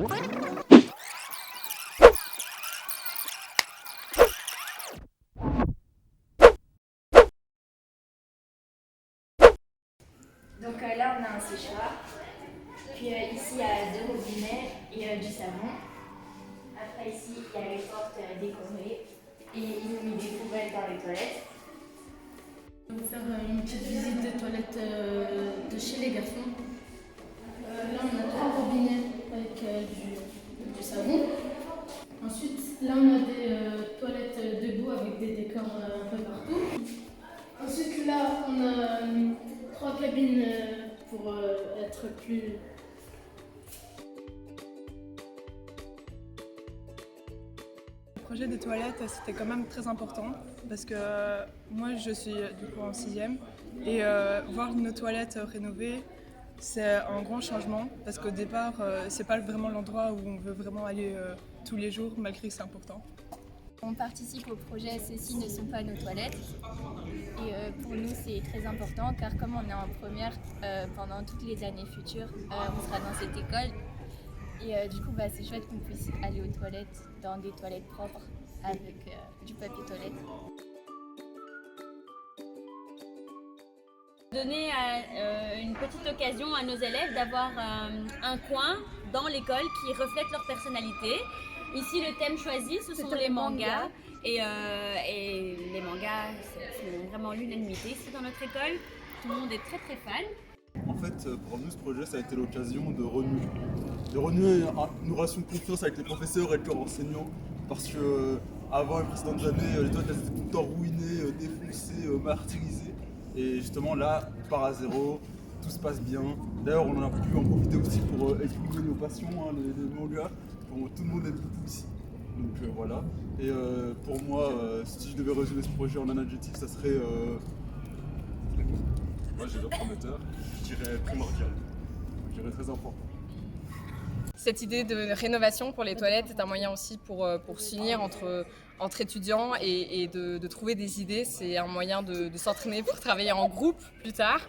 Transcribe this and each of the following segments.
Donc là, on a un séchoir. Puis ici, il y a 2 robinets et du savon. Après, ici, il y a les portes décorées. Et ils ont mis des poubelles dans les toilettes. On va faire une petite visite des toilettes de chez les garçons. Là, on a 3 robinets avec du savon. Ensuite, là, on a des toilettes debout avec des décors un peu partout. Ensuite, là, on a 3 cabines pour être plus... Le projet des toilettes, c'était quand même très important parce que moi je suis du coup en 6e et voir nos toilettes rénovées, c'est un grand changement parce qu'au départ c'est pas vraiment l'endroit où on veut vraiment aller tous les jours malgré que c'est important. On participe au projet Ceci ne sont pas nos toilettes et pour nous c'est très important car comme on est en première pendant toutes les années futures, on sera dans cette école. Et du coup, c'est chouette qu'on puisse aller aux toilettes dans des toilettes propres avec du papier toilette. Donner une petite occasion à nos élèves d'avoir un coin dans l'école qui reflète leur personnalité. Ici, le thème choisi, ce sont les mangas. Et les mangas, c'est vraiment l'unanimité ici dans notre école. Tout le monde est très très fan. En fait, pour nous, ce projet, ça a été l'occasion de renouer une relation de confiance avec les professeurs et leurs enseignants. Parce que avant les précédentes années, les toilettes étaient tout le temps ruinées, défoncées, martyrisées. Et justement là, on part à zéro, tout se passe bien. D'ailleurs, on en a pu en profiter aussi pour exprimer nos passions, les mangas. Tout le monde est beaucoup ici. Donc voilà. Et pour moi, si je devais résumer ce projet en un adjectif, ça serait... Moi j'ai l'air prometteur, je dirais primordial, je dirais très important. Cette idée de rénovation pour les toilettes est un moyen aussi pour s'unir entre étudiants et de trouver des idées. C'est un moyen de s'entraîner pour travailler en groupe plus tard.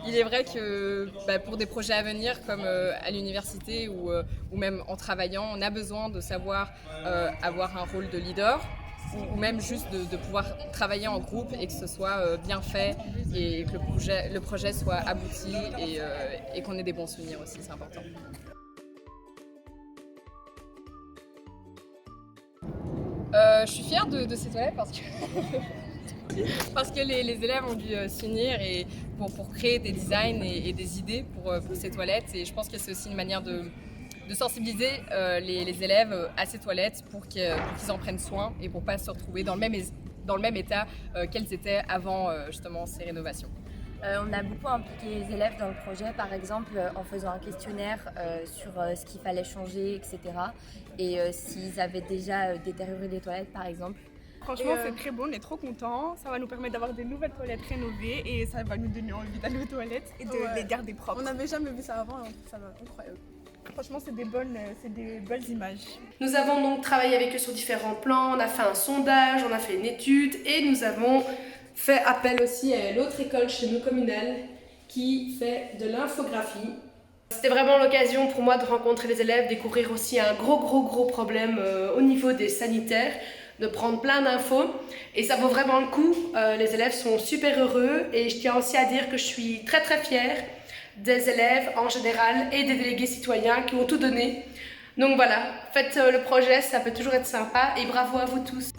Il est vrai que pour des projets à venir comme à l'université ou même en travaillant, on a besoin de savoir avoir un rôle de leader. Ou même juste de pouvoir travailler en groupe et que ce soit bien fait et que le projet soit abouti et qu'on ait des bons souvenirs aussi, c'est important. Je suis fière de ces toilettes parce que les élèves ont dû s'unir et pour créer des designs et des idées pour ces toilettes, et je pense que c'est aussi une manière de sensibiliser les élèves à ces toilettes pour qu'ils en prennent soin et pour ne pas se retrouver dans le même état qu'elles étaient avant justement ces rénovations. On a beaucoup impliqué les élèves dans le projet, par exemple en faisant un questionnaire sur ce qu'il fallait changer, etc. Et s'ils avaient déjà détérioré les toilettes, par exemple. Franchement, c'est très beau, on est trop contents. Ça va nous permettre d'avoir des nouvelles toilettes rénovées et ça va nous donner envie d'aller aux toilettes et de les garder propres. On n'avait jamais vu ça avant, ça va incroyable. Franchement, c'est des belles images. Nous avons donc travaillé avec eux sur différents plans, on a fait un sondage, on a fait une étude et nous avons fait appel aussi à l'autre école chez nous communale qui fait de l'infographie. C'était vraiment l'occasion pour moi de rencontrer les élèves, découvrir aussi un gros problème au niveau des sanitaires, de prendre plein d'infos et ça vaut vraiment le coup. Les élèves sont super heureux et je tiens aussi à dire que je suis très fière des élèves en général et des délégués citoyens qui ont tout donné. Donc voilà, faites le projet, ça peut toujours être sympa et bravo à vous tous.